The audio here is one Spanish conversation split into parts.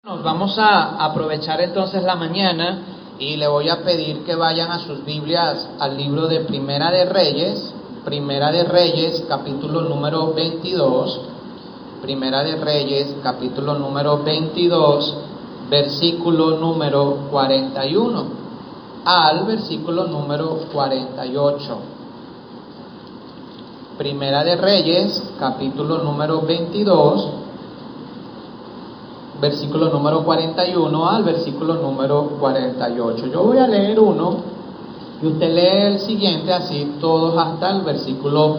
Nos vamos a aprovechar entonces la mañana y le voy a pedir que vayan a sus Biblias al libro de Primera de Reyes, capítulo número 22. Primera de Reyes, capítulo número 22, versículo número 41 al versículo número 48. Primera de Reyes, capítulo número 22, versículo número 41 al versículo número 48. Yo voy a leer uno y usted lee el siguiente, así todos hasta el versículo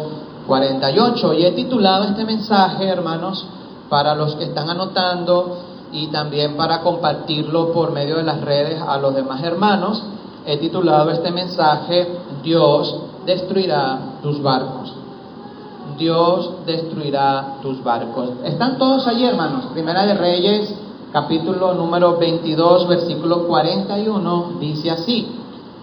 48. Y he titulado este mensaje, hermanos, para los que están anotando y también para compartirlo por medio de las redes a los demás hermanos. He titulado este mensaje: Dios destruirá tus barcos. Dios destruirá tus barcos. ¿Están todos allí, hermanos? Primera de Reyes, capítulo número 22, versículo 41, dice así: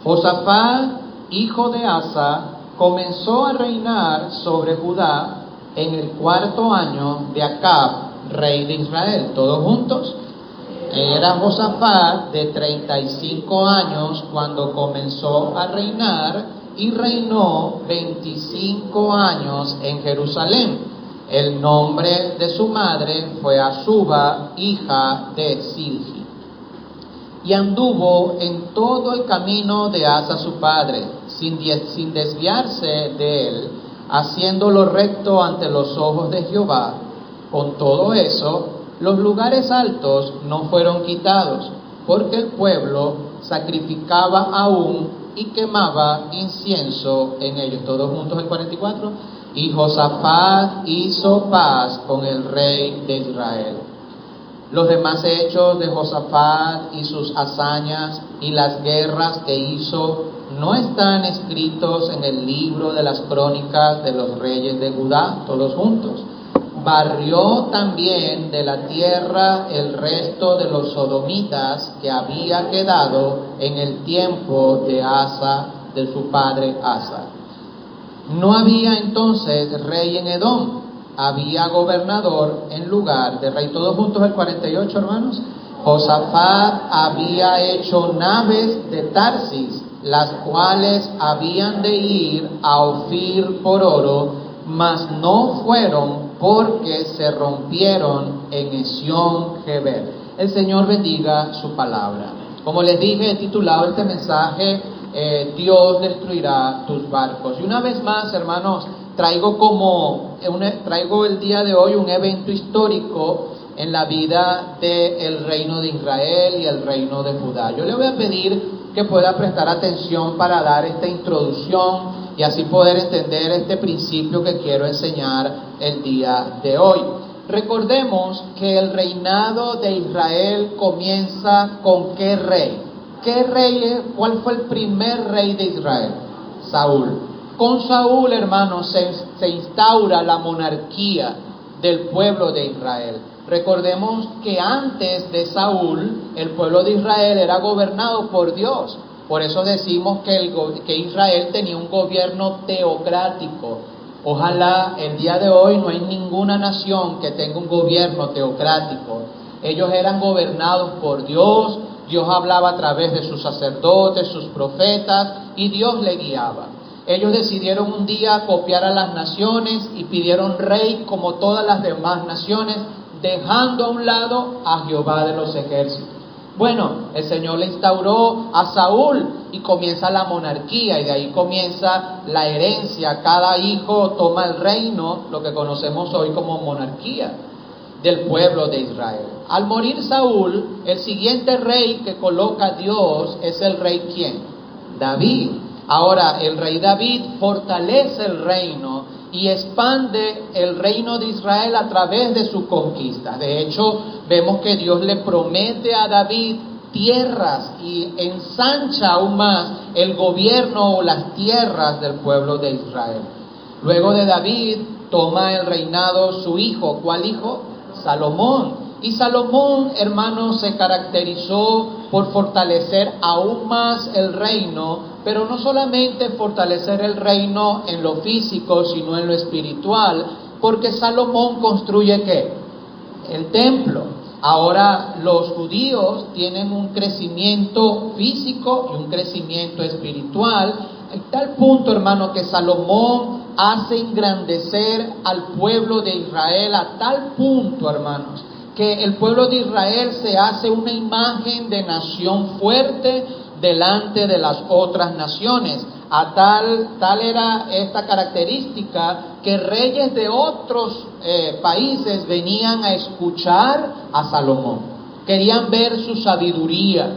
Josafat, hijo de Asa, comenzó a reinar sobre Judá en el 4º año de Acab, rey de Israel. ¿Todos juntos? Era Josafat de 35 años cuando comenzó a reinar, y reinó 25 años en Jerusalén. El nombre de su madre fue Azuba, hija de Silhi. Y anduvo en todo el camino de Asa su padre, sin desviarse de él, haciendo lo recto ante los ojos de Jehová. Con todo eso, los lugares altos no fueron quitados, porque el pueblo sacrificaba aún y quemaba incienso en ellos. Todos juntos el 44. Y Josafat hizo paz con el rey de Israel. Los demás hechos de Josafat y sus hazañas y las guerras que hizo no están escritos en el libro de las crónicas de los reyes de Judá. Todos juntos. Barrió también de la tierra el resto de los sodomitas que había quedado en el tiempo de Asa, de su padre Asa. No había entonces rey en Edom, había gobernador en lugar de rey. Todos juntos el 48, hermanos. Josafat había hecho naves de Tarsis, las cuales habían de ir a Ofir por oro, mas no fueron, porque se rompieron en Esión-Geber. El Señor bendiga su palabra. Como les dije, he titulado este mensaje Dios destruirá tus barcos. Y una vez más, hermanos, traigo el día de hoy un evento histórico en la vida del reino de Israel y el reino de Judá. Yo le voy a pedir que pueda prestar atención para dar esta introducción y así poder entender este principio que quiero enseñar el día de hoy. Recordemos que el reinado de Israel comienza con ¿qué rey? ¿Qué rey es? ¿Cuál fue el primer rey de Israel? Saúl. Con Saúl, hermanos, se instaura la monarquía del pueblo de Israel. Recordemos que antes de Saúl, el pueblo de Israel era gobernado por Dios. Por eso decimos que Israel tenía un gobierno teocrático. Ojalá el día de hoy no hay ninguna nación que tenga un gobierno teocrático. Ellos eran gobernados por Dios. Dios hablaba a través de sus sacerdotes, sus profetas, y Dios le guiaba. Ellos decidieron un día copiar a las naciones y pidieron rey como todas las demás naciones, dejando a un lado a Jehová de los ejércitos. Bueno, el Señor le instauró a Saúl y comienza la monarquía, y de ahí comienza la herencia. Cada hijo toma el reino, lo que conocemos hoy como monarquía del pueblo de Israel. Al morir Saúl, el siguiente rey que coloca Dios es el rey ¿quién? David. Ahora, el rey David fortalece el reino y expande el reino de Israel a través de sus conquistas. De hecho, vemos que Dios le promete a David tierras y ensancha aún más el gobierno o las tierras del pueblo de Israel. Luego de David toma el reinado su hijo. ¿Cuál hijo? Salomón. Y Salomón, hermanos, se caracterizó por fortalecer aún más el reino, pero no solamente fortalecer el reino en lo físico, sino en lo espiritual, porque Salomón construye ¿qué? El templo. Ahora los judíos tienen un crecimiento físico y un crecimiento espiritual, a tal punto, hermano, que Salomón hace engrandecer al pueblo de Israel a tal punto, hermanos, que el pueblo de Israel se hace una imagen de nación fuerte delante de las otras naciones. Tal era esta característica que reyes de otros países venían a escuchar a Salomón. Querían ver su sabiduría.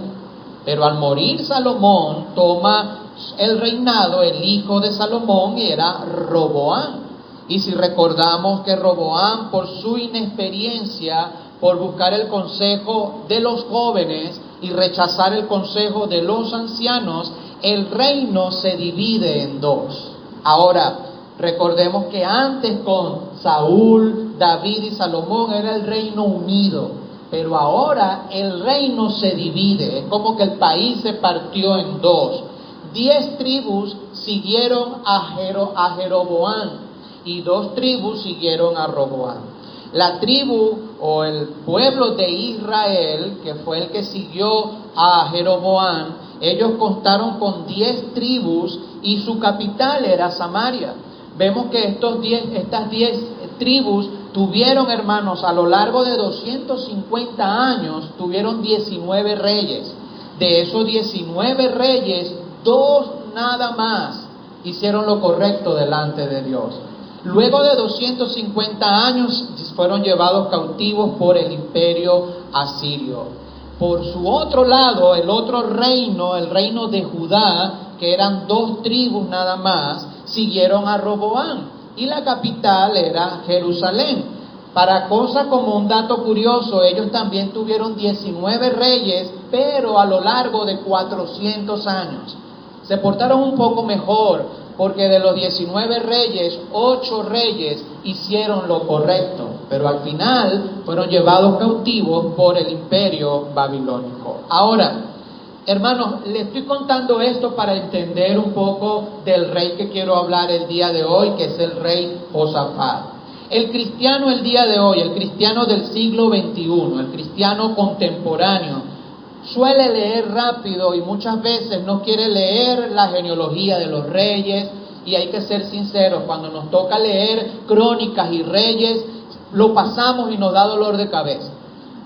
Pero al morir Salomón, toma el reinado el hijo de Salomón, y era Roboam. Y si recordamos que Roboam, por su inexperiencia, por buscar el consejo de los jóvenes y rechazar el consejo de los ancianos, el reino se divide en dos. Ahora, recordemos que antes con Saúl, David y Salomón era el reino unido, pero ahora el reino se divide. Es como que el país se partió en dos. 10 tribus siguieron a Jeroboam y 2 tribus siguieron a Roboam. La tribu o el pueblo de Israel, que fue el que siguió a Jeroboam, ellos contaron con 10 tribus y su capital era Samaria. Vemos que estas 10 tribus tuvieron, hermanos, a lo largo de 250 años, tuvieron 19 reyes. De esos 19 reyes, 2 nada más hicieron lo correcto delante de Dios. Luego de 250 años fueron llevados cautivos por el imperio asirio. Por su otro lado, el otro reino, el reino de Judá, que eran 2 tribus nada más, siguieron a Roboam y la capital era Jerusalén. Para cosa como un dato curioso, ellos también tuvieron 19 reyes, pero a lo largo de 400 años. Se portaron un poco mejor, porque de los 19 reyes, 8 reyes hicieron lo correcto, pero al final fueron llevados cautivos por el imperio babilónico. Ahora, hermanos, les estoy contando esto para entender un poco del rey que quiero hablar el día de hoy, que es el rey Josafat. El cristiano el día de hoy, el cristiano del siglo XXI, el cristiano contemporáneo, suele leer rápido y muchas veces no quiere leer la genealogía de los reyes, y hay que ser sinceros, cuando nos toca leer crónicas y reyes, lo pasamos y nos da dolor de cabeza,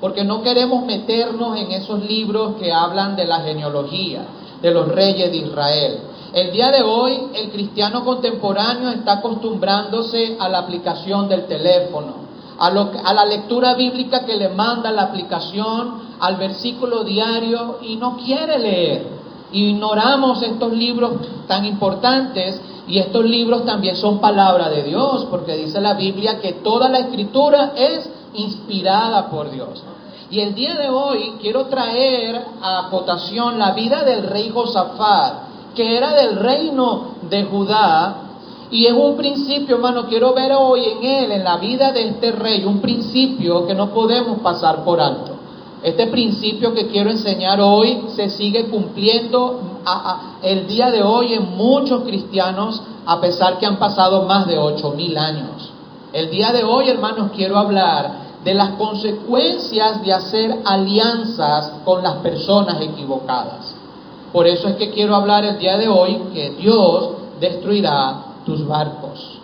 porque no queremos meternos en esos libros que hablan de la genealogía de los reyes de Israel. El día de hoy, el cristiano contemporáneo está acostumbrándose a la aplicación del teléfono, a la lectura bíblica que le manda la aplicación, al versículo diario, y no quiere leer. Ignoramos estos libros tan importantes, y estos libros también son palabra de Dios, porque dice la Biblia que toda la escritura es inspirada por Dios. Y el día de hoy quiero traer a cotación la vida del rey Josafat, que era del reino de Judá. Y en un principio, hermano, quiero ver hoy en él, en la vida de este rey, un principio que no podemos pasar por alto. Este principio que quiero enseñar hoy se sigue cumpliendo el día de hoy en muchos cristianos, a pesar que han pasado más de 8,000 años. El día de hoy, hermanos, quiero hablar de las consecuencias de hacer alianzas con las personas equivocadas. Por eso es que quiero hablar el día de hoy que Dios destruirá tus barcos.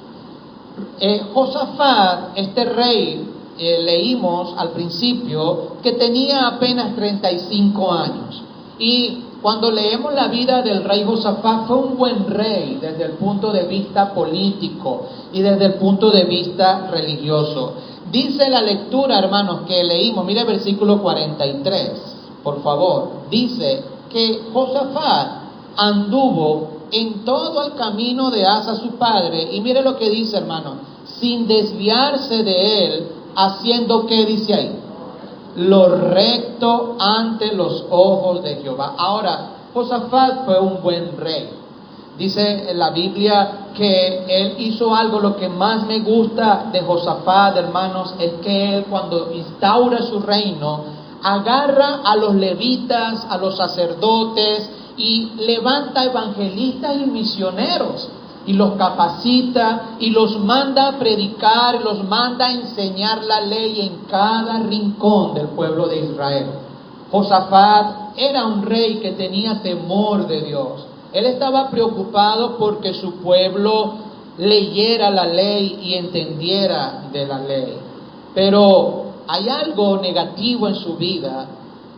Josafat, este rey, leímos al principio que tenía apenas 35 años. Y cuando leemos la vida del rey Josafat, fue un buen rey desde el punto de vista político y desde el punto de vista religioso. Dice la lectura, hermanos, que leímos, mire el versículo 43, por favor. Dice que Josafat anduvo en todo el camino de Asa su padre, y mire lo que dice, hermano, sin desviarse de él, haciendo, ¿qué dice ahí? Lo recto ante los ojos de Jehová. Ahora, Josafat fue un buen rey. Dice en la Biblia que él hizo algo. Lo que más me gusta de Josafat, hermanos, es que él, cuando instaura su reino, agarra a los levitas, a los sacerdotes, y levanta evangelistas y misioneros. y los capacita y los manda a predicar, los manda a enseñar la ley en cada rincón del pueblo de Israel. Josafat era un rey que tenía temor de Dios. Él estaba preocupado porque su pueblo leyera la ley y entendiera de la ley. Pero hay algo negativo en su vida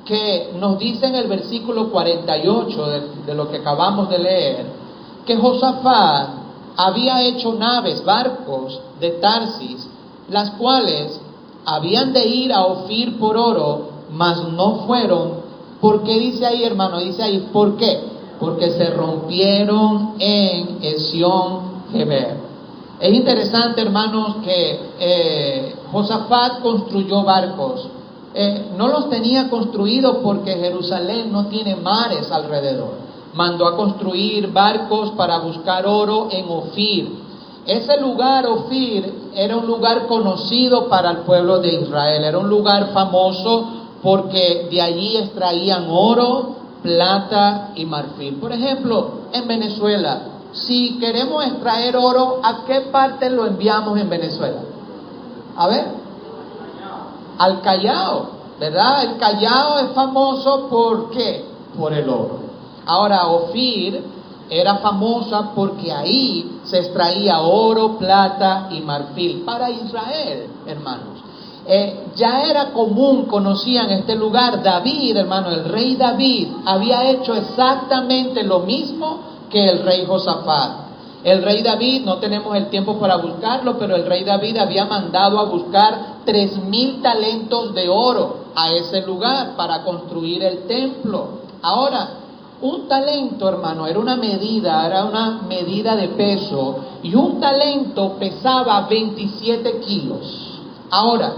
que nos dice en el versículo 48 de lo que acabamos de leer, que Josafat había hecho naves, barcos de Tarsis, las cuales habían de ir a Ofir por oro, mas no fueron. ¿Por qué dice ahí, hermano? Dice ahí, ¿por qué? Porque se rompieron en Esión-Geber. Es interesante, hermanos, que Josafat construyó barcos. No los tenía construidos porque Jerusalén no tiene mares alrededor. Mandó a construir barcos para buscar oro en Ofir. Ese lugar, Ofir, era un lugar conocido para el pueblo de Israel. Era un lugar famoso porque de allí extraían oro, plata y marfil. Por ejemplo, en Venezuela, si queremos extraer oro, ¿a qué parte lo enviamos en Venezuela? A ver, al Callao, ¿verdad? El Callao es famoso ¿por qué? Por el oro. Ahora, Ofir era famosa porque ahí se extraía oro, plata y marfil para Israel, hermanos. Ya era común, conocían este lugar. David, hermano, el rey David había hecho exactamente lo mismo que el rey Josafat. El rey David, no tenemos el tiempo para buscarlo, pero el rey David había mandado a buscar 3,000 talentos de oro a ese lugar para construir el templo. Ahora, un talento, hermano, era una medida de peso, y un talento pesaba 27 kilos. Ahora,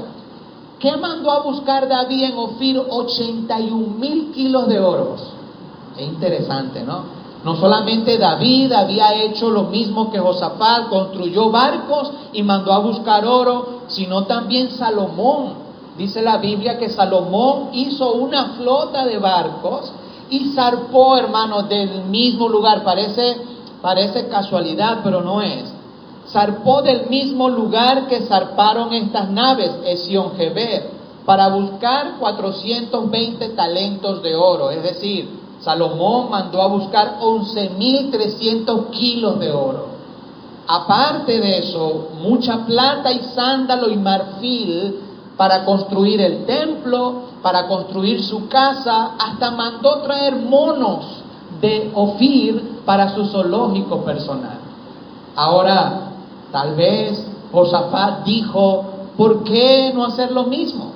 ¿qué mandó a buscar David en Ofir? 81,000 kilos de oro. Es interesante, ¿no? No solamente David había hecho lo mismo que Josafat, construyó barcos y mandó a buscar oro, sino también Salomón. Dice la Biblia que Salomón hizo una flota de barcos y zarpó, hermano, del mismo lugar. Parece casualidad, pero no es. Zarpó del mismo lugar que zarparon estas naves, Esión-Geber, para buscar 420 talentos de oro. Es decir, Salomón mandó a buscar 11,300 kilos de oro. Aparte de eso, mucha plata y sándalo y marfil para construir el templo, para construir su casa. Hasta mandó traer monos de Ofir para su zoológico personal. Ahora, tal vez Josafat dijo, ¿por qué no hacer lo mismo?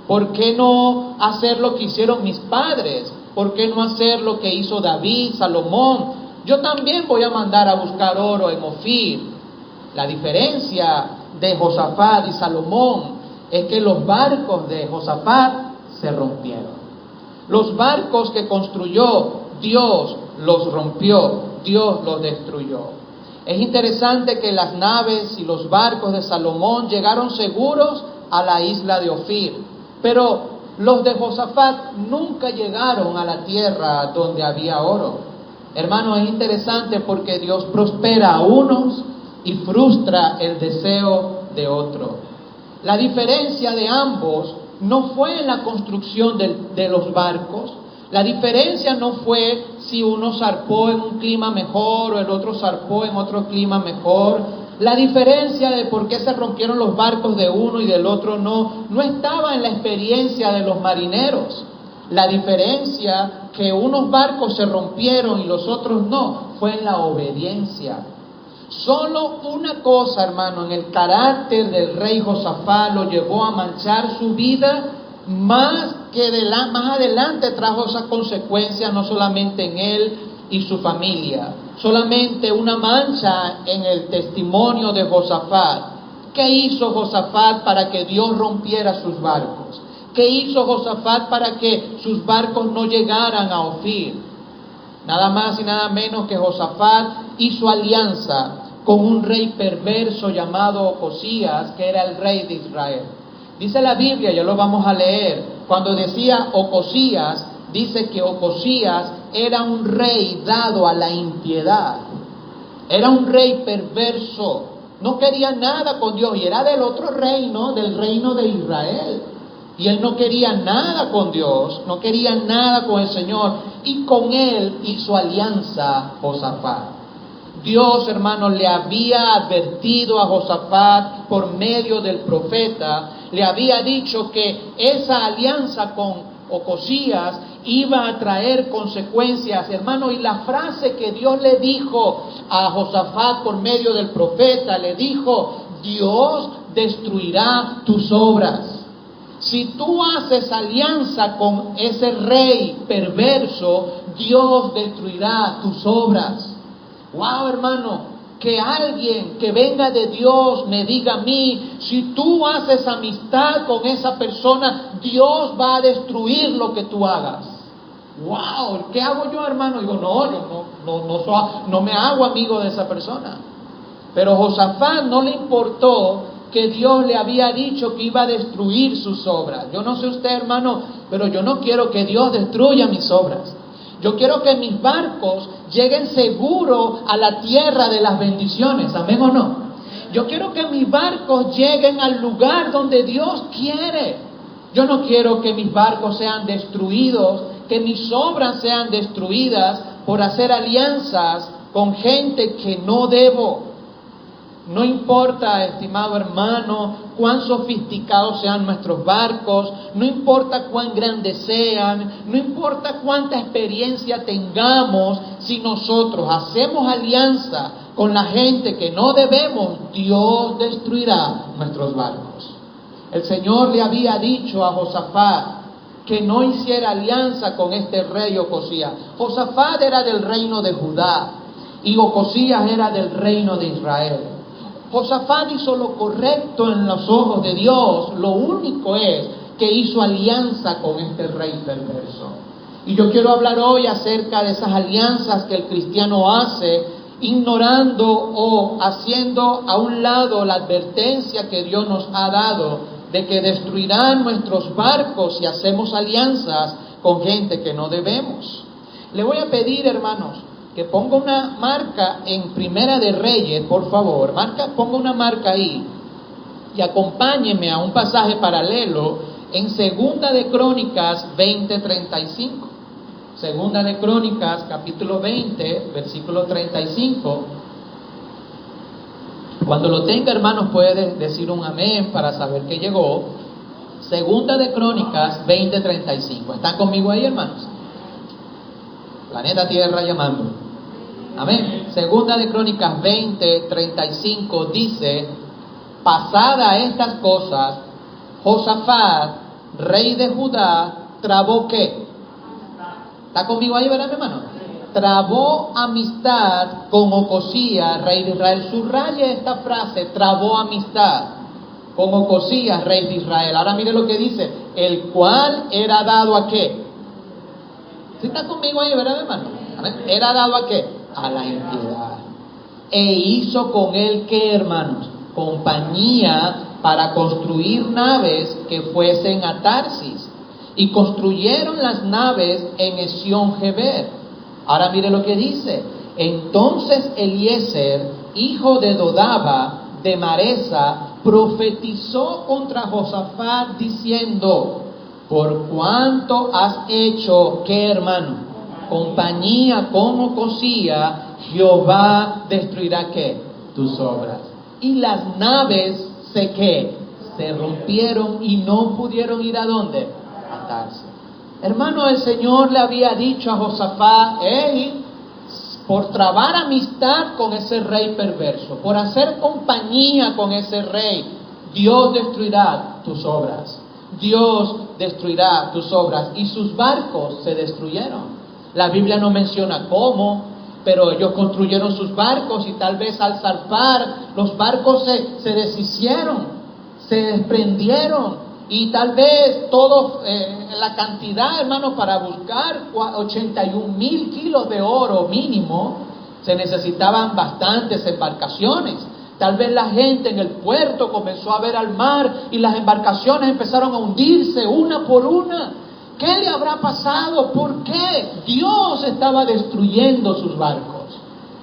¿Por qué no hacer lo que hicieron mis padres? ¿Por qué no hacer lo que hizo David, Salomón? Yo también voy a mandar a buscar oro en Ofir. La diferencia de Josafat y Salomón es que los barcos de Josafat se rompieron. Los barcos que construyó, Dios los rompió, Dios los destruyó. Es interesante que las naves y los barcos de Salomón llegaron seguros a la isla de Ofir, pero los de Josafat nunca llegaron a la tierra donde había oro. Hermano, es interesante porque Dios prospera a unos y frustra el deseo de otros. La diferencia de ambos no fue en la construcción de los barcos. La diferencia no fue si uno zarpó en un clima mejor o el otro zarpó en otro clima mejor. La diferencia de por qué se rompieron los barcos de uno y del otro no estaba en la experiencia de los marineros. La diferencia que unos barcos se rompieron y los otros no, fue en la obediencia. Solo una cosa, hermano, en el carácter del rey Josafat lo llevó a manchar su vida, más adelante trajo esas consecuencias no solamente en él y su familia. Solamente una mancha en el testimonio de Josafat. ¿Qué hizo Josafat para que Dios rompiera sus barcos? ¿Qué hizo Josafat para que sus barcos no llegaran a Ofir? Nada más y nada menos que Josafat hizo alianza con un rey perverso llamado Ocosías, que era el rey de Israel. Dice la Biblia, ya lo vamos a leer, cuando decía Era un rey perverso, no quería nada con Dios y era del otro reino, del reino de Israel. Y él no quería nada con Dios, no quería nada con el Señor. Y con él hizo alianza Josafat. Dios, hermanos, le había advertido a Josafat por medio del profeta, le había dicho que esa alianza con Ocosías iba a traer consecuencias, hermano, y la frase que Dios le dijo a Josafat por medio del profeta, le dijo: Dios destruirá tus obras. Si tú haces alianza con ese rey perverso, Dios destruirá tus obras. Wow, hermano, que alguien que venga de Dios me diga a mí: si tú haces amistad con esa persona, Dios va a destruir lo que tú hagas. Wow, ¿qué hago yo, hermano? Digo, no me hago amigo de esa persona. Pero Josafat no le importó que Dios le había dicho que iba a destruir sus obras. Yo no sé usted, hermano, pero yo no quiero que Dios destruya mis obras. Yo quiero que mis barcos lleguen seguros a la tierra de las bendiciones, ¿amén o no? Yo quiero que mis barcos lleguen al lugar donde Dios quiere. Yo no quiero que mis barcos sean destruidos, que mis obras sean destruidas por hacer alianzas con gente que no debo. No importa, estimado hermano, cuán sofisticados sean nuestros barcos, no importa cuán grandes sean, no importa cuánta experiencia tengamos, si nosotros hacemos alianza con la gente que no debemos, Dios destruirá nuestros barcos. El Señor le había dicho a Josafat que no hiciera alianza con este rey Ocosías. Josafat era del reino de Judá y Ocosías era del reino de Israel. Josafat hizo lo correcto en los ojos de Dios, lo único es que hizo alianza con este rey perverso. Y yo quiero hablar hoy acerca de esas alianzas que el cristiano hace, ignorando o haciendo a un lado la advertencia que Dios nos ha dado de que destruirán nuestros barcos si hacemos alianzas con gente que no debemos. Le voy a pedir, hermanos, que ponga una marca en Primera de Reyes, por favor. Ponga una marca ahí y acompáñeme a un pasaje paralelo en Segunda de Crónicas 20:35. Segunda de Crónicas, capítulo 20, versículo 35. Cuando lo tenga, hermanos, puede decir un amén para saber que llegó. Segunda de Crónicas 20:35. ¿Están conmigo ahí, hermanos? Planeta Tierra llamando. Amén. Segunda de Crónicas 20:35 dice: pasada estas cosas, Josafat, rey de Judá, trabó ¿qué? ¿Está conmigo ahí, verdad, mi hermano? Trabó amistad con Ocosías, rey de Israel. Subraye esta frase: trabó amistad con Ocosías, rey de Israel. Ahora mire lo que dice: el cual era dado ¿a qué? ¿Sí está conmigo ahí, verdad, hermano? ¿Amén? ¿Era dado a qué? A la impiedad. E hizo con él ¿qué, hermanos? Compañía para construir naves que fuesen a Tarsis. Y construyeron las naves en Esión-Geber. Ahora mire lo que dice: entonces Eliezer, hijo de Dodaba, de Maresa, profetizó contra Josafat diciendo: por cuanto has hecho ¿qué, hermano? Compañía con Ocosías, Jehová destruirá ¿qué? Tus obras. Y las naves se rompieron y no pudieron ir ¿a dónde? A Tarsis. Hermano, el Señor le había dicho a Josafat: por trabar amistad con ese rey perverso, por hacer compañía con ese rey, Dios destruirá tus obras. Dios destruirá tus obras. Y sus barcos se destruyeron. La Biblia no menciona cómo, pero ellos construyeron sus barcos y tal vez al zarpar los barcos se deshicieron, se desprendieron, y tal vez la cantidad, hermanos, para buscar 81,000 kilos de oro mínimo, se necesitaban bastantes embarcaciones. Tal vez la gente en el puerto comenzó a ver al mar y las embarcaciones empezaron a hundirse una por una. ¿Qué le habrá pasado? ¿Por qué? Dios estaba destruyendo sus barcos.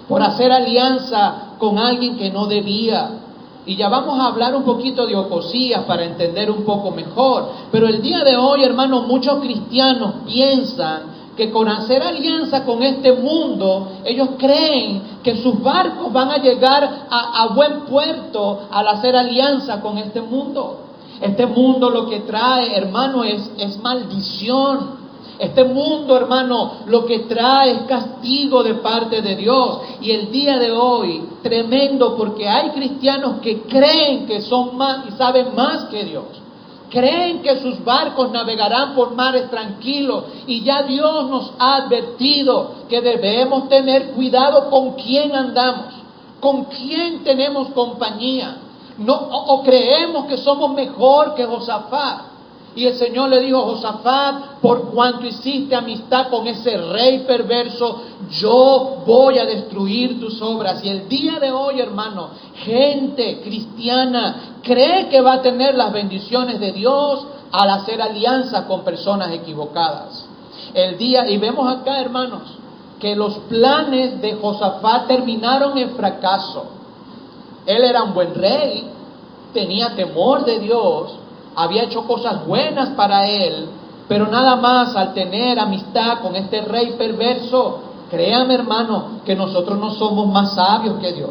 por hacer alianza con alguien que no debía. Y ya vamos a hablar un poquito de Ocosías para entender un poco mejor. Pero el día de hoy, hermanos, muchos cristianos piensan que con hacer alianza con este mundo, ellos creen que sus barcos van a llegar a buen puerto al hacer alianza con este mundo. Este mundo lo que trae, hermano, es maldición. Este mundo, hermano, lo que trae es castigo de parte de Dios. Y el día de hoy, tremendo, porque hay cristianos que creen que son más y saben más que Dios. Creen que sus barcos navegarán por mares tranquilos. Y ya Dios nos ha advertido que debemos tener cuidado con quién andamos, con quién tenemos compañía. No, o creemos que somos mejor que Josafat. Y el Señor le dijo: Josafat, por cuanto hiciste amistad con ese rey perverso, yo voy a destruir tus obras. Y el día de hoy, hermano, gente cristiana cree que va a tener las bendiciones de Dios al hacer alianza con personas equivocadas. Y vemos acá, hermanos, que los planes de Josafat terminaron en fracaso. Él era un buen rey, tenía temor de Dios, había hecho cosas buenas para él, pero nada más al tener amistad con este rey perverso, créame, hermano, que nosotros no somos más sabios que Dios.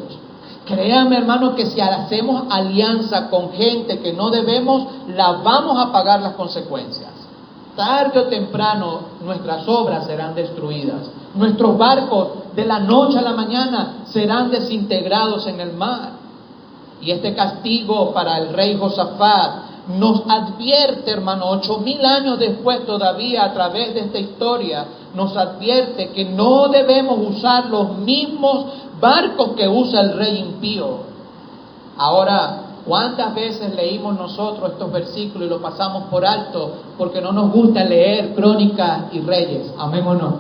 Créame, hermano, que si hacemos alianza con gente que no debemos, la vamos a pagar las consecuencias. Tarde o temprano nuestras obras serán destruidas. Nuestros barcos de la noche a la mañana serán desintegrados en el mar. Y este castigo para el rey Josafat nos advierte, hermano, 8,000 años después todavía, a través de esta historia, nos advierte que no debemos usar los mismos barcos que usa el rey impío. Ahora, ¿cuántas veces leímos nosotros estos versículos y los pasamos por alto porque no nos gusta leer Crónicas y Reyes? Amén o no.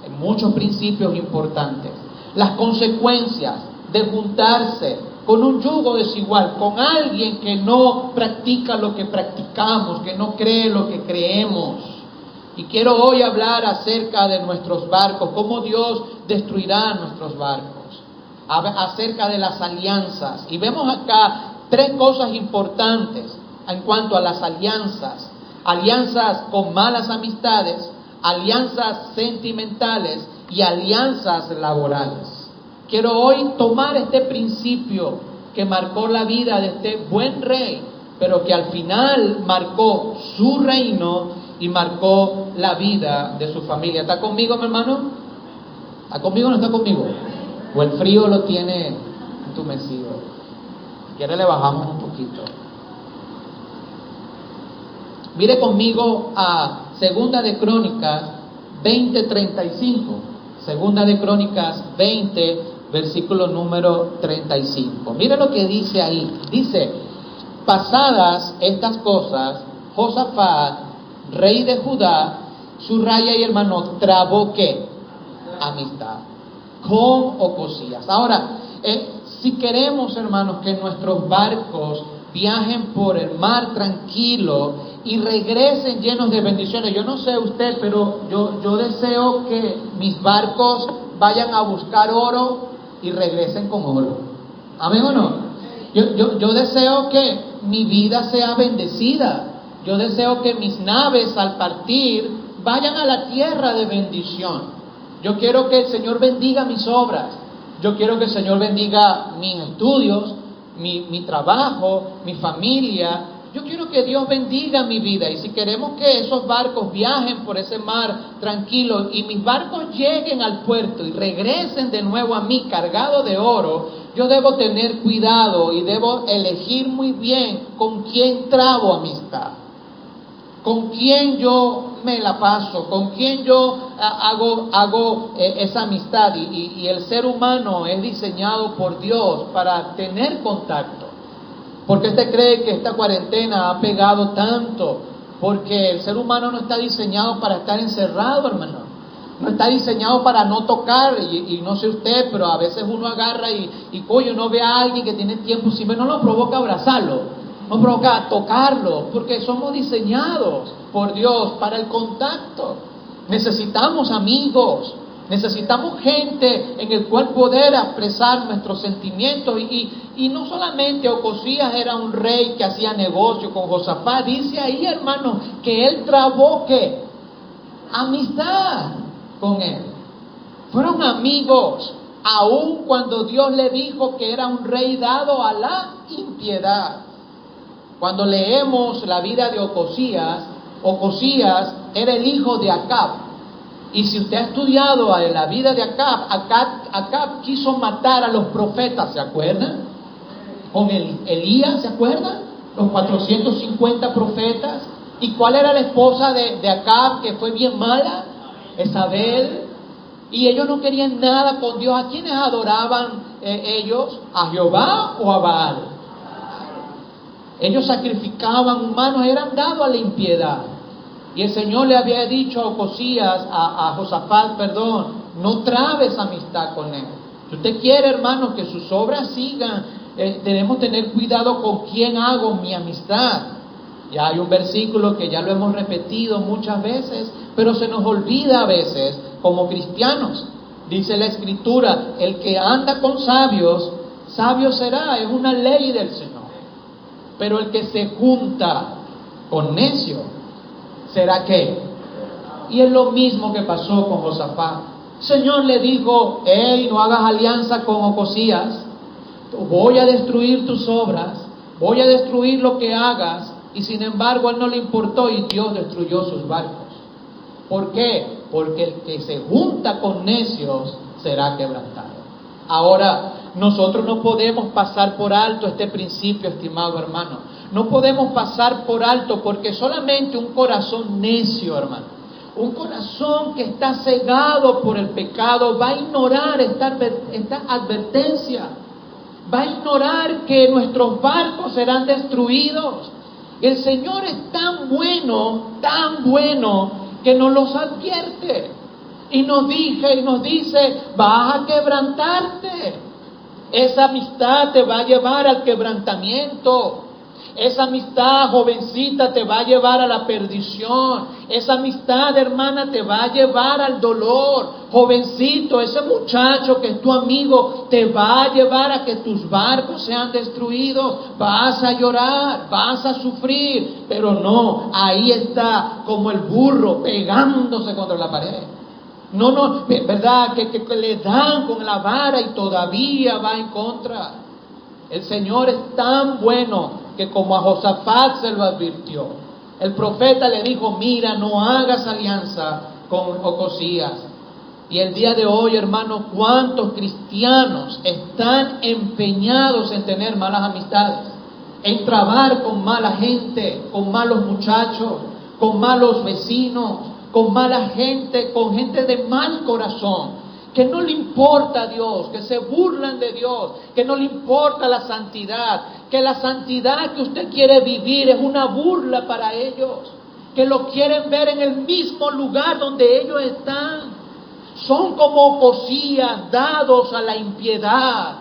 Hay muchos principios importantes. Las consecuencias de juntarse con un yugo desigual, con alguien que no practica lo que practicamos, que no cree lo que creemos. Y quiero hoy hablar acerca de nuestros barcos, cómo Dios destruirá nuestros barcos, acerca de las alianzas. Y vemos acá 3 cosas importantes en cuanto a las alianzas: alianzas con malas amistades, alianzas sentimentales y alianzas laborales. Quiero hoy tomar este principio que marcó la vida de este buen rey, pero que al final marcó su reino y marcó la vida de su familia. ¿Está conmigo, mi hermano? ¿Está conmigo o no está conmigo? ¿O el frío lo tiene entumecido? Si quiere le bajamos un poquito. Mire conmigo a Segunda de Crónicas 20:35. Segunda de Crónicas 20, versículo número 35. Mire lo que dice ahí. Dice: pasadas estas cosas, Josafat, rey de Judá, subraya y hermano, trabó ¿qué? Amistad con Ocosías. Ahora, si queremos, hermanos, que nuestros barcos viajen por el mar tranquilo y regresen llenos de bendiciones. Yo no sé usted, pero yo deseo que mis barcos vayan a buscar oro y regresen con oro. ¿Amén o no? Yo deseo que mi vida sea bendecida. Yo deseo que mis naves al partir vayan a la tierra de bendición. Yo quiero que el Señor bendiga mis obras. Yo quiero que el Señor bendiga mis estudios, mi trabajo, mi familia. Yo quiero que Dios bendiga mi vida. Y si queremos que esos barcos viajen por ese mar tranquilo y mis barcos lleguen al puerto y regresen de nuevo a mí cargados de oro, yo debo tener cuidado y debo elegir muy bien con quién trabo amistad, con quién yo me la paso, con quién yo hago esa amistad. Y el ser humano es diseñado por Dios para tener contacto. Porque usted cree que esta cuarentena ha pegado tanto, porque el ser humano no está diseñado para estar encerrado, hermano. No está diseñado para no tocar, y no sé usted, pero a veces uno agarra y uno ve a alguien que tiene tiempo sin ver, no lo provoca abrazarlo, no provoca tocarlo, porque somos diseñados por Dios para el contacto. Necesitamos amigos, Necesitamos gente en el cual poder expresar nuestros sentimientos. Y no solamente Ocosías era un rey que hacía negocio con Josafat. Dice ahí, hermano, que él trabó ¿qué? Amistad con él. Fueron amigos, aun cuando Dios le dijo que era un rey dado a la impiedad. Cuando leemos la vida de Ocosías, Ocosías era el hijo de Acab. Y si usted ha estudiado la vida de Acab quiso matar a los profetas, ¿se acuerdan? Con Elías, ¿se acuerdan? Los 450 profetas. ¿Y cuál era la esposa de Acab, que fue bien mala? Jezabel. Y ellos no querían nada con Dios. ¿A quiénes adoraban ellos? ¿A Jehová o a Baal? Ellos sacrificaban humanos, eran dados a la impiedad. Y el Señor le había dicho a Ocosías, a Josafat, no trabes amistad con él. Si usted quiere, hermanos, que sus obras sigan, debemos tener cuidado con quién hago mi amistad. Ya hay un versículo que ya lo hemos repetido muchas veces, pero se nos olvida a veces como cristianos. Dice la Escritura, el que anda con sabios, sabio será, es una ley del Señor. Pero el que se junta con necios, ¿será qué? Y es lo mismo que pasó con Josafat. El Señor le dijo, hey, no hagas alianza con Ocosías, voy a destruir tus obras, voy a destruir lo que hagas, y sin embargo a él no le importó y Dios destruyó sus barcos. ¿Por qué? Porque el que se junta con necios será quebrantado. Ahora, nosotros no podemos pasar por alto este principio, estimado hermano. No podemos pasar por alto porque solamente un corazón necio, hermano, un corazón que está cegado por el pecado, va a ignorar esta advertencia, va a ignorar que nuestros barcos serán destruidos. El Señor es tan bueno, que nos los advierte y nos dice, vas a quebrantarte. Esa amistad te va a llevar al quebrantamiento. Esa amistad, jovencita, te va a llevar a la perdición. Esa amistad, hermana, te va a llevar al dolor. Jovencito, ese muchacho que es tu amigo, te va a llevar a que tus barcos sean destruidos. Vas a llorar, vas a sufrir, pero no, ahí está como el burro pegándose contra la pared. No, ¿verdad? Que le dan con la vara y todavía va en contra. El Señor es tan bueno que como a Josafat se lo advirtió. El profeta le dijo, mira, no hagas alianza con Ocosías. Y el día de hoy, hermano, ¿cuántos cristianos están empeñados en tener malas amistades? En trabar con mala gente, con malos muchachos, con malos vecinos, con mala gente, con gente de mal corazón, que no le importa a Dios, que se burlan de Dios, que no le importa la santidad, que la santidad que usted quiere vivir es una burla para ellos, que lo quieren ver en el mismo lugar donde ellos están. Son como Ocosías, dados a la impiedad.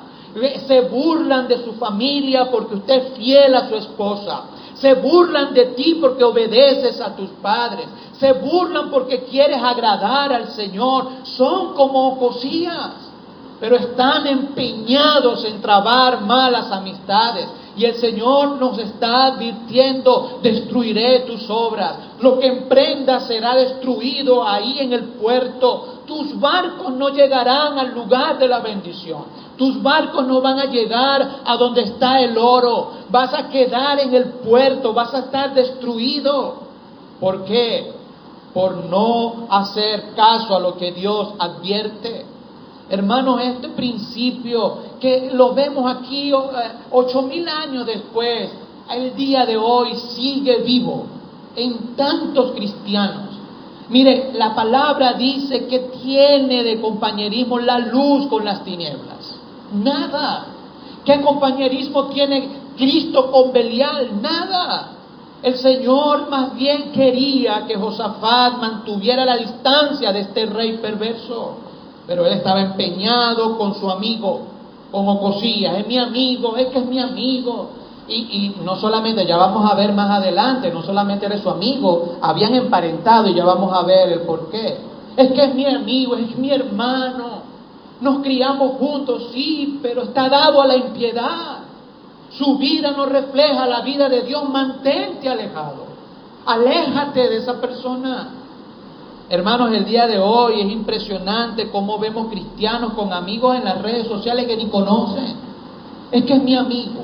Se burlan de su familia porque usted es fiel a su esposa. Se burlan de ti porque obedeces a tus padres. Se burlan porque quieres agradar al Señor. Son como Ocosías, pero están empeñados en trabar malas amistades. Y el Señor nos está advirtiendo, destruiré tus obras. Lo que emprendas será destruido ahí en el puerto. Tus barcos no llegarán al lugar de la bendición. Tus barcos no van a llegar a donde está el oro. Vas a quedar en el puerto, vas a estar destruido. ¿Por qué? Por no hacer caso a lo que Dios advierte. Hermanos, este principio que lo vemos aquí 8,000 años después, el día de hoy sigue vivo en tantos cristianos. Mire, la palabra dice que tiene de compañerismo la luz con las tinieblas. Nada. ¿Qué compañerismo tiene Cristo con Belial? Nada. El Señor más bien quería que Josafat mantuviera la distancia de este rey perverso. Pero él estaba empeñado con su amigo, con Ocosías. Es mi amigo, es que es mi amigo. Y no solamente, ya vamos a ver más adelante, no solamente era su amigo, habían emparentado y ya vamos a ver el por qué. Es que es mi amigo, es mi hermano. Nos criamos juntos, sí, pero está dado a la impiedad. Su vida no refleja la vida de Dios. Mantente alejado. Aléjate de esa persona. Hermanos, el día de hoy es impresionante cómo vemos cristianos con amigos en las redes sociales que ni conocen. Es que es mi amigo.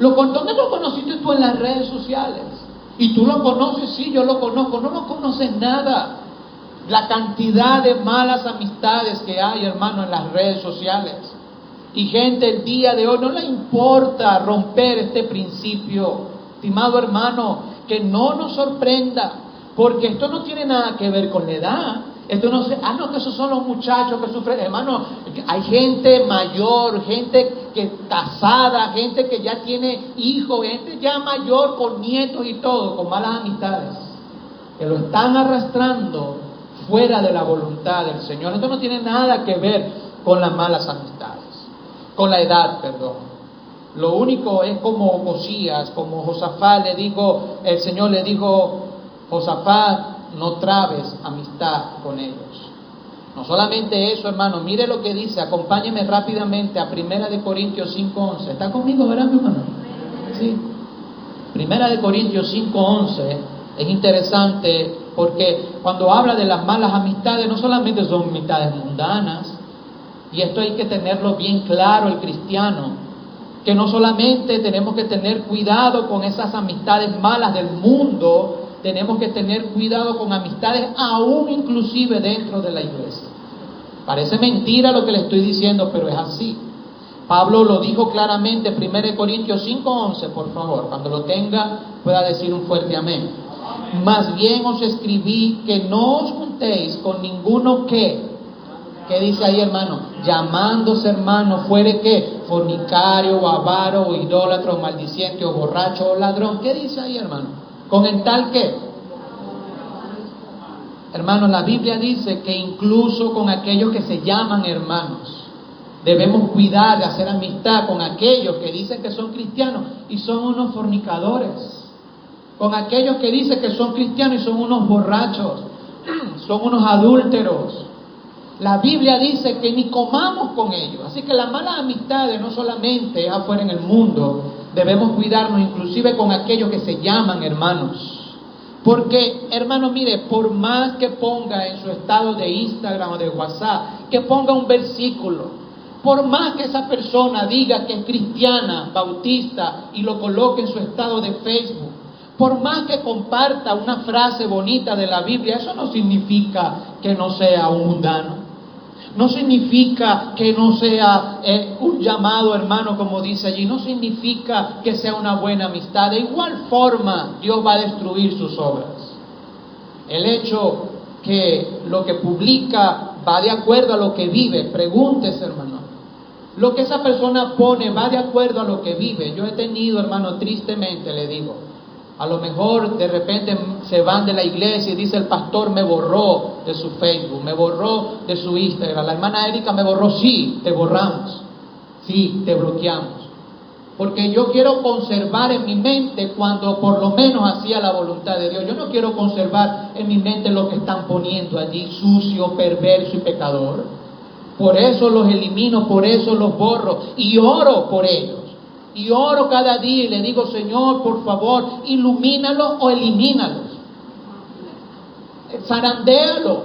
¿Dónde lo conociste tú? En las redes sociales. Y tú lo conoces, sí, yo lo conozco. No lo conoces nada. La cantidad de malas amistades que hay, hermano, en las redes sociales. Y gente el día de hoy no le importa romper este principio. Estimado hermano, que no nos sorprenda, porque esto no tiene nada que ver con la edad. Esto no se, no, que esos son los muchachos que sufren. Hermano, hay gente mayor, gente que casada, gente que ya tiene hijos, gente ya mayor con nietos y todo, con malas amistades, que lo están arrastrando fuera de la voluntad del Señor. Esto no tiene nada que ver con las malas amistades, con la edad, perdón. Lo único es como Ocosías, como Josafat el Señor le dijo, Josafat, no trabes amistad con ellos. No solamente eso, hermano, mire lo que dice, acompáñeme rápidamente a 1 Corintios 5:11. ¿Está conmigo, verdad, mi hermano? Sí. 1 Corintios 5:11 es interesante porque cuando habla de las malas amistades, no solamente son amistades mundanas, y esto hay que tenerlo bien claro el cristiano, que no solamente tenemos que tener cuidado con esas amistades malas del mundo, tenemos que tener cuidado con amistades aún inclusive dentro de la iglesia. Parece mentira lo que le estoy diciendo, pero es así. Pablo lo dijo claramente, 1 Corintios 5:11, por favor, cuando lo tenga pueda decir un fuerte amén. Más bien os escribí que no os juntéis con ninguno que... ¿Qué dice ahí, hermano? Llamándose hermano, fuere que fornicario, o avaro, o idólatra, o maldiciente, o borracho, o ladrón. ¿Qué dice ahí, hermano? Con el tal que... Hermano, la Biblia dice que incluso con aquellos que se llaman hermanos, debemos cuidar de hacer amistad con aquellos que dicen que son cristianos y son unos fornicadores. Con aquellos que dicen que son cristianos y son unos borrachos, son unos adúlteros. La Biblia dice que ni comamos con ellos. Así que las malas amistades no solamente es afuera en el mundo, debemos cuidarnos inclusive con aquellos que se llaman hermanos. Porque, hermano, mire, por más que ponga en su estado de Instagram o de WhatsApp, que ponga un versículo, por más que esa persona diga que es cristiana, bautista, y lo coloque en su estado de Facebook, por más que comparta una frase bonita de la Biblia, eso no significa que no sea un mundano. No significa que no sea un llamado hermano, como dice allí. No significa que sea una buena amistad. De igual forma, Dios va a destruir sus obras. El hecho que lo que publica va de acuerdo a lo que vive. Pregúntese, hermano. Lo que esa persona pone va de acuerdo a lo que vive. Yo he tenido, hermano, tristemente le digo, a lo mejor de repente se van de la iglesia y dice el pastor me borró de su Facebook, me borró de su Instagram, la hermana Erika me borró. Sí, te borramos, sí, te bloqueamos, porque yo quiero conservar en mi mente cuando por lo menos hacía la voluntad de Dios. Yo no quiero conservar en mi mente lo que están poniendo allí, sucio, perverso y pecador. Por eso los elimino, por eso los borro y oro por ellos. Y oro cada día y le digo, Señor, por favor, ilumínalos o elimínalos. Zarandéalo.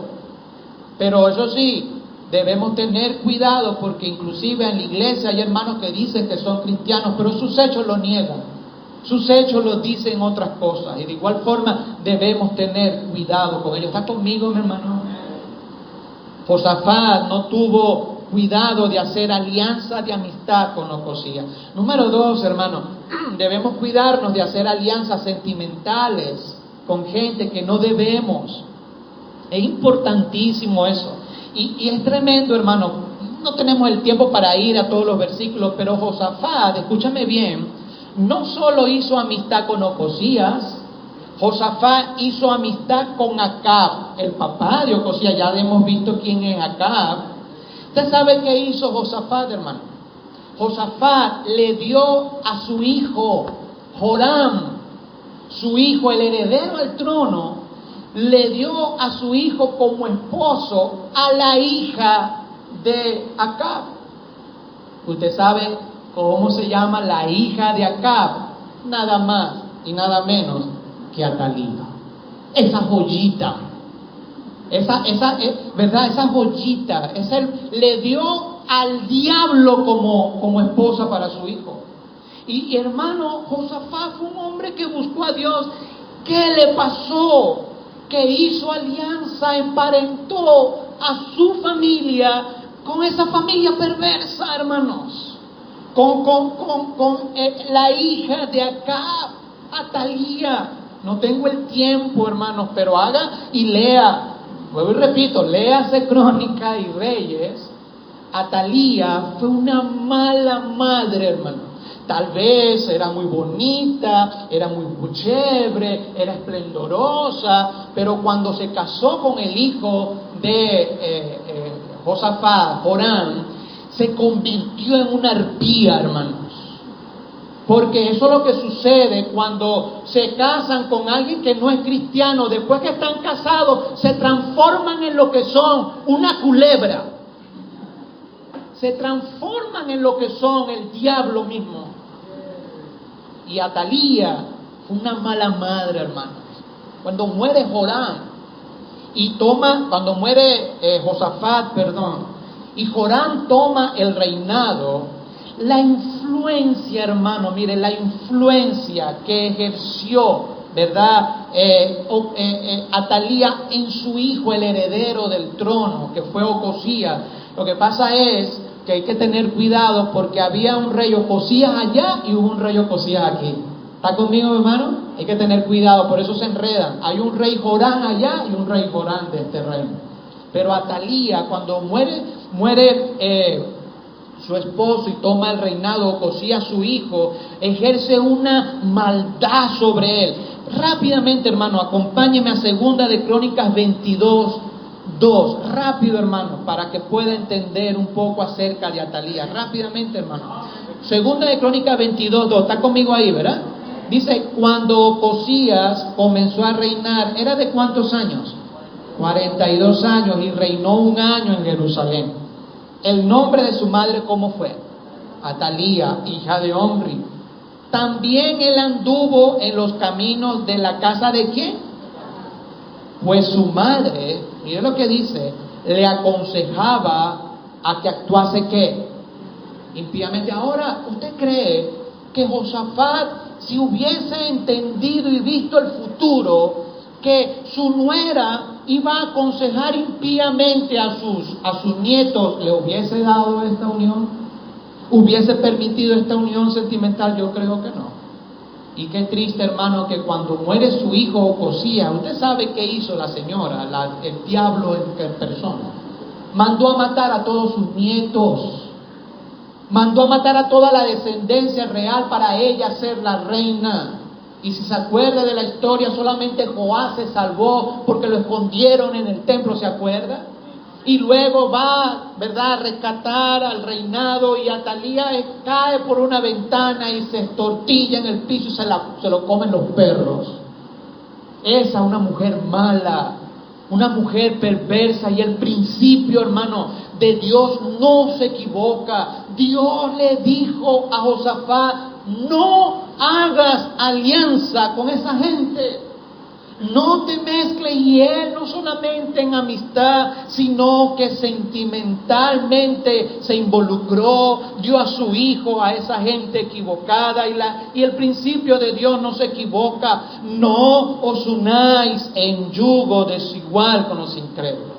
Pero eso sí, debemos tener cuidado porque inclusive en la iglesia hay hermanos que dicen que son cristianos, pero sus hechos lo niegan. Sus hechos lo dicen otras cosas. Y de igual forma debemos tener cuidado con ellos. ¿Está conmigo, mi hermano? Josafat no tuvo cuidado de hacer alianza de amistad con Ocosías. Número 2, hermano, debemos cuidarnos de hacer alianzas sentimentales con gente que no debemos. Es importantísimo eso. Y es tremendo, hermano. No tenemos el tiempo para ir a todos los versículos, pero Josafat, escúchame bien, no solo hizo amistad con Ocosías, Josafat hizo amistad con Acab, el papá de Ocosías. Ya hemos visto quién es Acab. ¿Usted sabe qué hizo Josafat, hermano? Josafat le dio a su hijo Joram, su hijo, el heredero al trono, le dio a su hijo como esposo a la hija de Acab. Usted sabe cómo se llama la hija de Acab, nada más y nada menos que Atalía. Esa joyita, ¿verdad? Esa joyita, le dio al diablo como esposa para su hijo. Y hermano, Josafat fue un hombre que buscó a Dios. ¿Qué le pasó? Que hizo alianza, emparentó a su familia con esa familia perversa, hermanos. Con la hija de Acab, Atalía. No tengo el tiempo, hermanos, pero haga y lea. Vuelvo y repito, léase Crónica y Reyes. Atalía fue una mala madre, hermano. Tal vez era muy bonita, era muy chévere, era esplendorosa, pero cuando se casó con el hijo de Josafat, Joram, se convirtió en una arpía, hermanos. Porque eso es lo que sucede cuando se casan con alguien que no es cristiano. Después que están casados, se transforman en lo que son, una culebra. Se transforman en lo que son, el diablo mismo. Y Atalía fue una mala madre, hermanos. Cuando muere Josafat, y Joram toma el reinado, la influencia, hermano, mire, la influencia que ejerció, ¿verdad? Atalía en su hijo, el heredero del trono, que fue Ocosías. Lo que pasa es que hay que tener cuidado porque había un rey Ocosías allá y hubo un rey Ocosías aquí. ¿Está conmigo, hermano? Hay que tener cuidado, por eso se enredan. Hay un rey Joram allá y un rey Joram de este reino. Pero Atalía, cuando muere su esposo y toma el reinado, Ocosías, su hijo, ejerce una maldad sobre él. Rápidamente, hermano, acompáñeme a 2 de Crónicas 22:2. Rápido, hermano, para que pueda entender un poco acerca de Atalía. Rápidamente, hermano. 2 de Crónicas 22:2. Está conmigo ahí, ¿verdad? Dice, cuando Ocosías comenzó a reinar, ¿era de cuántos años? 42 años, y reinó 1 año en Jerusalén. El nombre de su madre, ¿cómo fue? Atalía, hija de Omri. También él anduvo en los caminos de la casa de ¿quién? Pues su madre, mire lo que dice, le aconsejaba a que actuase ¿qué? Impíamente. Ahora, ¿usted cree que Josafat, si hubiese entendido y visto el futuro, que su nuera iba a aconsejar impíamente a sus nietos, le hubiese dado esta unión? ¿Hubiese permitido esta unión sentimental? Yo creo que no. Y qué triste, hermano, que cuando muere su hijo Ocosías, usted sabe qué hizo la señora, el diablo en persona. Mandó a matar a todos sus nietos. Mandó a matar a toda la descendencia real para ella ser la reina. Y si se acuerda de la historia, solamente Joás se salvó porque lo escondieron en el templo, ¿se acuerda? Y luego va, ¿verdad?, a rescatar al reinado, y Atalía cae por una ventana y se estortilla en el piso y se lo comen los perros. Esa, una mujer mala, una mujer perversa. Y el principio, hermano, de Dios no se equivoca. Dios le dijo a Josafat, no hagas alianza con esa gente, no te mezcles. Y él no solamente en amistad, sino que sentimentalmente se involucró, dio a su hijo a esa gente equivocada. Y el principio de Dios no se equivoca. No os unáis en yugo desigual con los incrédulos.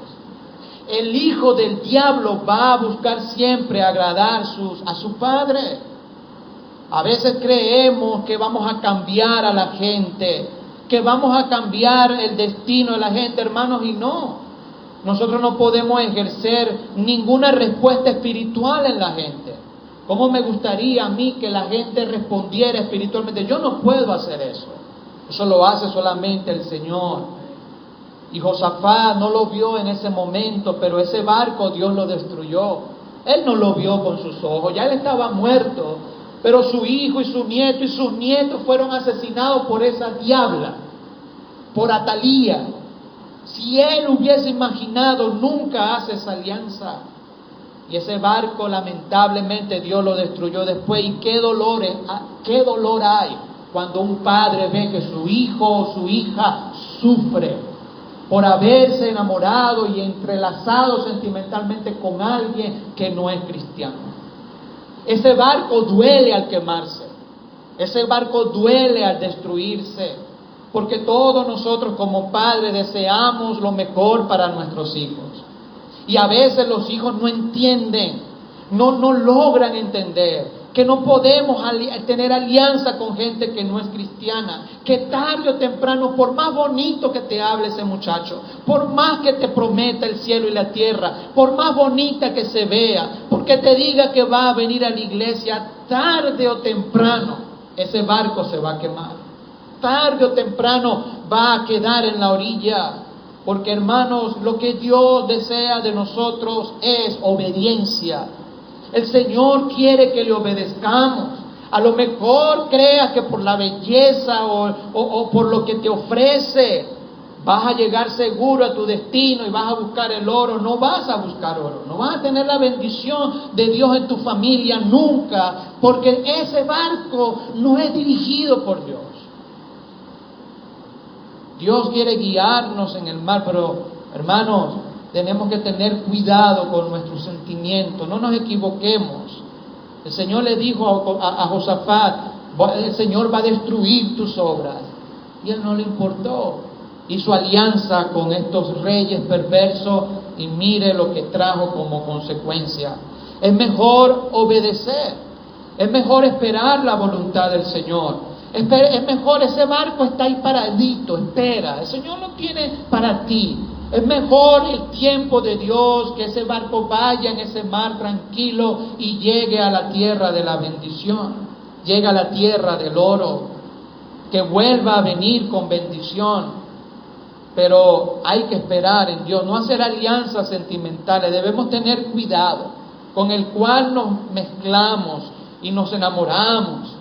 El hijo del diablo va a buscar siempre agradar a su padre. A veces creemos que vamos a cambiar a la gente, que vamos a cambiar el destino de la gente, hermanos, y no. Nosotros no podemos ejercer ninguna respuesta espiritual en la gente. ¿Cómo me gustaría a mí que la gente respondiera espiritualmente? Yo no puedo hacer eso. Eso lo hace solamente el Señor. Y Josafat no lo vio en ese momento, pero ese barco Dios lo destruyó. Él no lo vio con sus ojos, ya él estaba muerto. Pero su hijo y su nieto y sus nietos fueron asesinados por esa diabla, por Atalía. Si él hubiese imaginado, nunca hace esa alianza. Y ese barco lamentablemente Dios lo destruyó después. Y qué dolor hay cuando un padre ve que su hijo o su hija sufre por haberse enamorado y entrelazado sentimentalmente con alguien que no es cristiano. Ese barco duele al quemarse. Ese barco duele al destruirse. Porque todos nosotros como padres deseamos lo mejor para nuestros hijos. Y a veces los hijos no entienden, no logran entender que no podemos tener alianza con gente que no es cristiana, que tarde o temprano, por más bonito que te hable ese muchacho, por más que te prometa el cielo y la tierra, por más bonita que se vea, porque te diga que va a venir a la iglesia, tarde o temprano ese barco se va a quemar, tarde o temprano va a quedar en la orilla. Porque hermanos, lo que Dios desea de nosotros es obediencia. El Señor quiere que le obedezcamos. A lo mejor creas que por la belleza o por lo que te ofrece vas a llegar seguro a tu destino y vas a buscar el oro. No vas a buscar oro, no vas a tener la bendición de Dios en tu familia nunca, porque ese barco no es dirigido por Dios. Dios quiere guiarnos en el mar, pero hermanos, tenemos que tener cuidado con nuestros sentimientos, no nos equivoquemos. El Señor le dijo a Josafat, el Señor va a destruir tus obras, y él no le importó. Hizo alianza con estos reyes perversos y mire lo que trajo como consecuencia. Es mejor obedecer, es mejor esperar la voluntad del Señor. Es mejor, ese barco está ahí paradito, espera, el Señor lo tiene para ti. Es mejor el tiempo de Dios, que ese barco vaya en ese mar tranquilo y llegue a la tierra de la bendición, llegue a la tierra del oro, que vuelva a venir con bendición. Pero hay que esperar en Dios, no hacer alianzas sentimentales. Debemos tener cuidado con el cual nos mezclamos y nos enamoramos.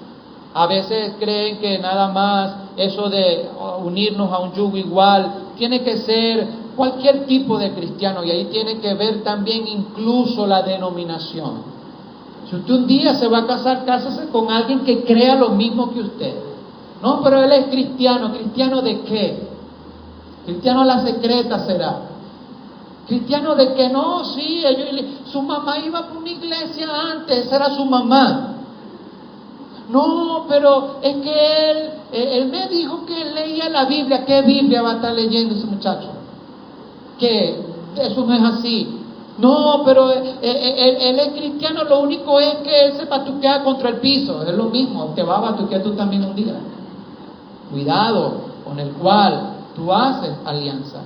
A veces creen que nada más eso de unirnos a un yugo igual tiene que ser cualquier tipo de cristiano, y ahí tiene que ver también incluso la denominación. Si usted un día se va a casar, cásese con alguien que crea lo mismo que usted. No, pero él es cristiano. ¿Cristiano de qué? Cristiano a la secreta será. Cristiano de que no, sí, su mamá iba por una iglesia antes, esa era su mamá. No, pero es que él me dijo que él leía la Biblia. ¿Qué Biblia va a estar leyendo ese muchacho? Que eso no es así. No, pero él es cristiano, lo único es que él se patuquea contra el piso. Es lo mismo, te va a patuquear tú también un día. Cuidado con el cual tú haces alianza.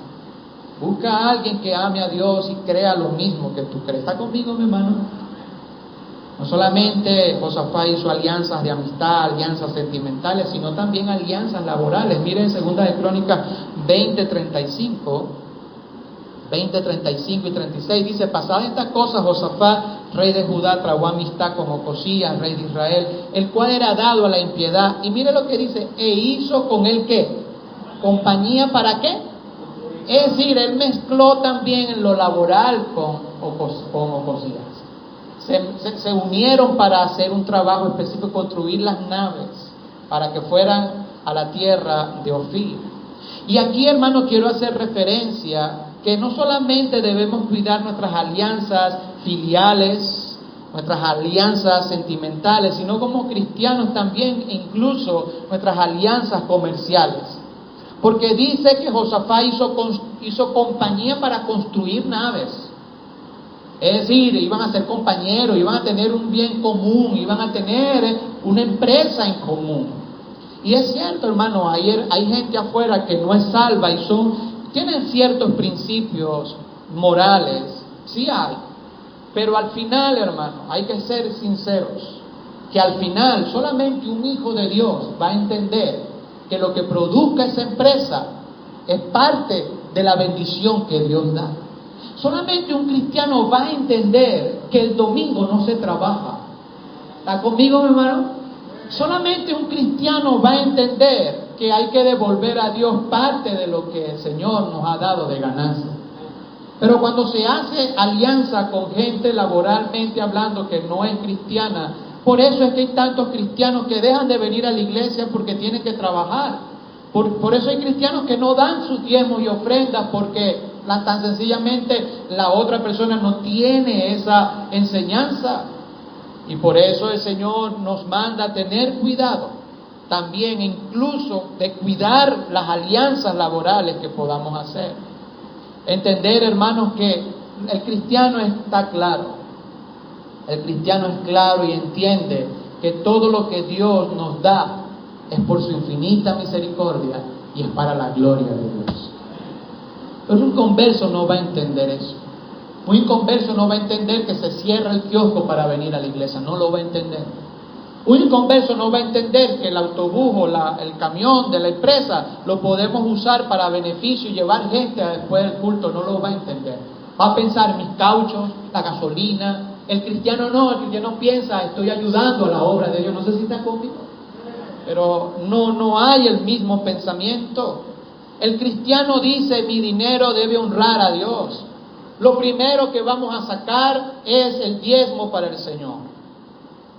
Busca a alguien que ame a Dios y crea lo mismo que tú crees. ¿Está conmigo, mi hermano? No solamente Josafat hizo alianzas de amistad, alianzas sentimentales, sino también alianzas laborales. Miren en 2 de Crónicas 20:35 y 36, dice: pasadas estas cosas, Josafat, rey de Judá, trabó amistad con Ocosías, rey de Israel, el cual era dado a la impiedad. Y mire lo que dice: e hizo con él ¿qué? Compañía, ¿para qué? Es decir, él mezcló también en lo laboral con Ocosías. Se unieron para hacer un trabajo específico, construir las naves para que fueran a la tierra de Ofir. Y aquí, hermano, quiero hacer referencia que no solamente debemos cuidar nuestras alianzas filiales, nuestras alianzas sentimentales, sino como cristianos también incluso nuestras alianzas comerciales. Porque dice que Josafat hizo compañía para construir naves. Es decir, iban a ser compañeros, iban a tener un bien común, iban a tener una empresa en común. Y es cierto, hermano, hay gente afuera que no es salva y tienen ciertos principios morales, sí hay. Pero al final, hermano, hay que ser sinceros, que al final solamente un hijo de Dios va a entender que lo que produzca esa empresa es parte de la bendición que Dios da. Solamente un cristiano va a entender que el domingo no se trabaja. ¿Está conmigo, mi hermano? Solamente un cristiano va a entender que hay que devolver a Dios parte de lo que el Señor nos ha dado de ganancia. Pero cuando se hace alianza con gente laboralmente hablando que no es cristiana, por eso es que hay tantos cristianos que dejan de venir a la iglesia porque tienen que trabajar. Por eso hay cristianos que no dan sus diezmos y ofrendas porque tan sencillamente la otra persona no tiene esa enseñanza. Y por eso el Señor nos manda a tener cuidado también, incluso de cuidar las alianzas laborales que podamos hacer. Entender, hermanos, que el cristiano está claro. El cristiano es claro y entiende que todo lo que Dios nos da es por su infinita misericordia y es para la gloria de Dios. Pero un inconverso no va a entender eso. Un inconverso no va a entender que se cierra el kiosco para venir a la iglesia. No lo va a entender. Un inconverso no va a entender que el autobús o el camión de la empresa lo podemos usar para beneficio y llevar gente después del culto. No lo va a entender. Va a pensar mis cauchos, la gasolina. El cristiano no piensa, estoy ayudando a la obra de Dios. No sé si está conmigo. Pero no hay el mismo pensamiento. El cristiano dice, mi dinero debe honrar a Dios. Lo primero que vamos a sacar es el diezmo para el Señor.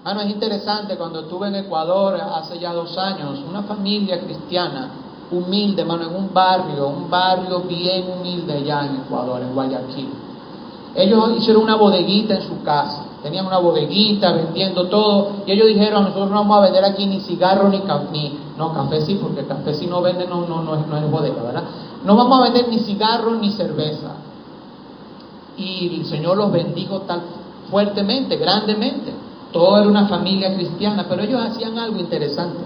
Es interesante, cuando estuve en Ecuador hace ya 2 años, una familia cristiana, humilde, en un barrio bien humilde allá en Ecuador, en Guayaquil. Ellos hicieron una bodeguita en su casa, tenían una bodeguita vendiendo todo, y ellos dijeron, nosotros no vamos a vender aquí ni cigarro ni café, no, café sí, porque café si no venden no es bodega, ¿verdad? No vamos a vender ni cigarro ni cerveza. Y el Señor los bendijo tan fuertemente, grandemente. Todo era una familia cristiana, pero ellos hacían algo interesante.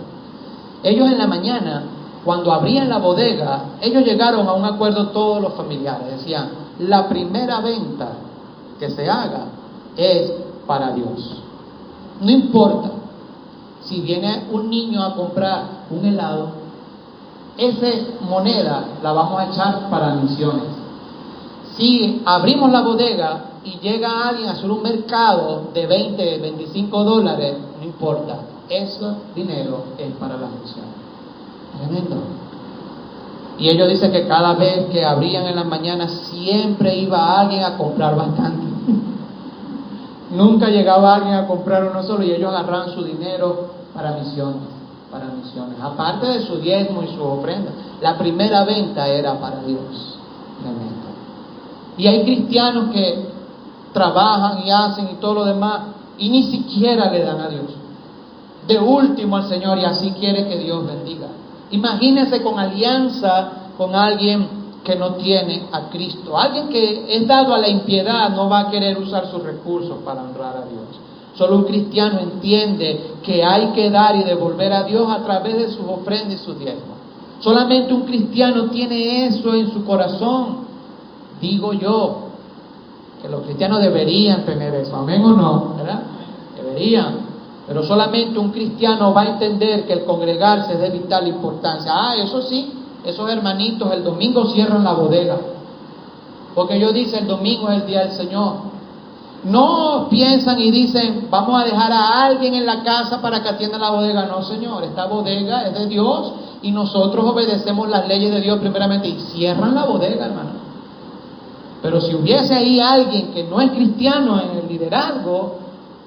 Ellos en la mañana, cuando abrían la bodega, ellos llegaron a un acuerdo todos los familiares. Decían, la primera venta que se haga es para Dios. No importa si viene un niño a comprar un helado, esa moneda la vamos a echar para misiones. Si abrimos la bodega y llega alguien a hacer un mercado de $20, $25, no importa, ese dinero es para la misión. Tremendo. Y ellos dicen que cada vez que abrían en la mañana siempre iba alguien a comprar bastante. Nunca llegaba alguien a comprar uno solo, y ellos agarraban su dinero para misiones. Aparte de su diezmo y su ofrenda, la primera venta era para Dios. Tremendo. Y hay cristianos que trabajan y hacen y todo lo demás y ni siquiera le dan a Dios. De último al Señor, y así quiere que Dios bendiga. Imagínense con alianza con alguien que no tiene a Cristo. Alguien que es dado a la impiedad no va a querer usar sus recursos para honrar a Dios. Solo un cristiano entiende que hay que dar y devolver a Dios a través de sus ofrendas y sus diezmos. Solamente un cristiano tiene eso en su corazón. Digo yo que los cristianos deberían tener eso, amén o no, ¿verdad? Deberían, pero solamente un cristiano va a entender que el congregarse es de vital importancia. Eso sí, esos hermanitos el domingo cierran la bodega, porque ellos dicen el domingo es el día del Señor. No piensan y dicen, vamos a dejar a alguien en la casa para que atienda la bodega. No, Señor, esta bodega es de Dios y nosotros obedecemos las leyes de Dios primeramente, y cierran la bodega, hermano. Pero si hubiese ahí alguien que no es cristiano en el liderazgo,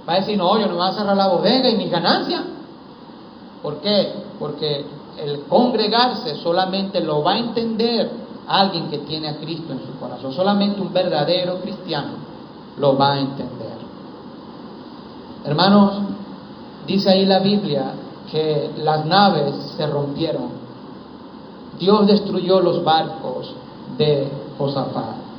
va a decir, no, yo no voy a cerrar la bodega y mis ganancias. ¿Por qué? Porque el congregarse solamente lo va a entender alguien que tiene a Cristo en su corazón. Solamente un verdadero cristiano lo va a entender. Hermanos, dice ahí la Biblia que las naves se rompieron. Dios destruyó los barcos de Josafat.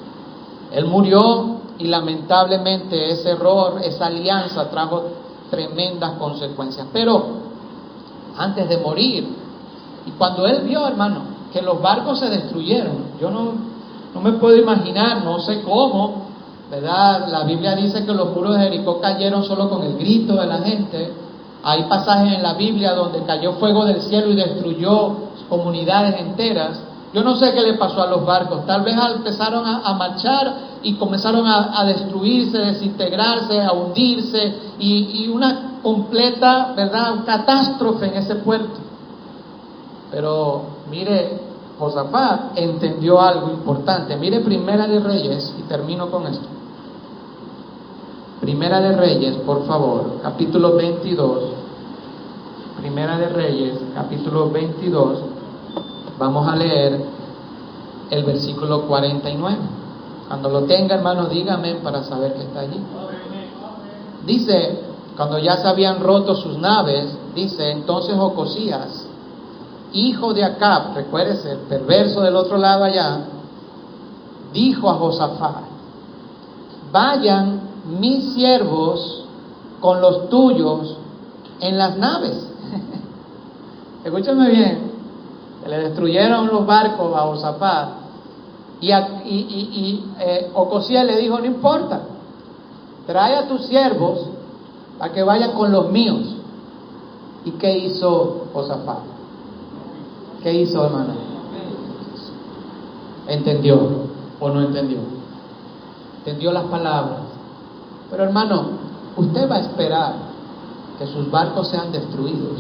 Él murió y lamentablemente ese error, esa alianza trajo tremendas consecuencias. Pero antes de morir, y cuando él vio, hermano, que los barcos se destruyeron, yo no me puedo imaginar, no sé cómo, ¿verdad? La Biblia dice que los muros de Jericó cayeron solo con el grito de la gente. Hay pasajes en la Biblia donde cayó fuego del cielo y destruyó comunidades enteras. Yo no sé qué le pasó a los barcos. Tal vez empezaron a marchar y comenzaron a destruirse, desintegrarse, a hundirse, y una completa, ¿verdad?, catástrofe en ese puerto. Pero mire, Josafat entendió algo importante. Mire Primera de Reyes, y termino con esto. Primera de Reyes, por favor, capítulo 22. Primera de Reyes, capítulo 22. Vamos a leer el versículo 49. Cuando lo tenga, hermano, dígame para saber que está allí. Dice, cuando ya se habían roto sus naves, dice, entonces Ocosías, hijo de Acab, recuérdese, el perverso del otro lado allá, dijo a Josafat: vayan mis siervos con los tuyos en las naves. Escúchame bien, que le destruyeron los barcos a Josafat, y Ocosías le dijo: no importa, trae a tus siervos para que vayan con los míos. ¿Y qué hizo Josafat? ¿Qué hizo, hermano? ¿Entendió o no entendió? Entendió las palabras. Pero, hermano, usted va a esperar que sus barcos sean destruidos.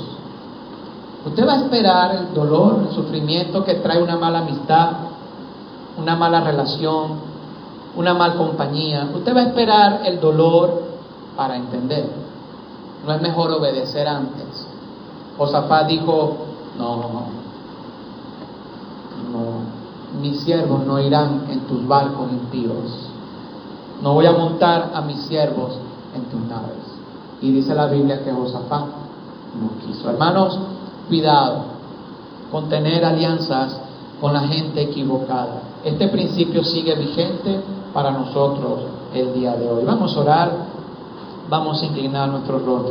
Usted va a esperar el dolor, el sufrimiento que trae una mala amistad, una mala relación, una mala compañía. Usted va a esperar el dolor para entender. ¿No es mejor obedecer antes? Josafat dijo: no, mis siervos no irán en tus barcos impíos. No voy a montar a mis siervos en tus naves. Y dice la Biblia que Josafat no quiso. Hermanos, cuidado con tener alianzas con la gente equivocada. Este principio sigue vigente para nosotros el día de hoy. Vamos a orar, vamos a inclinar nuestros rostros.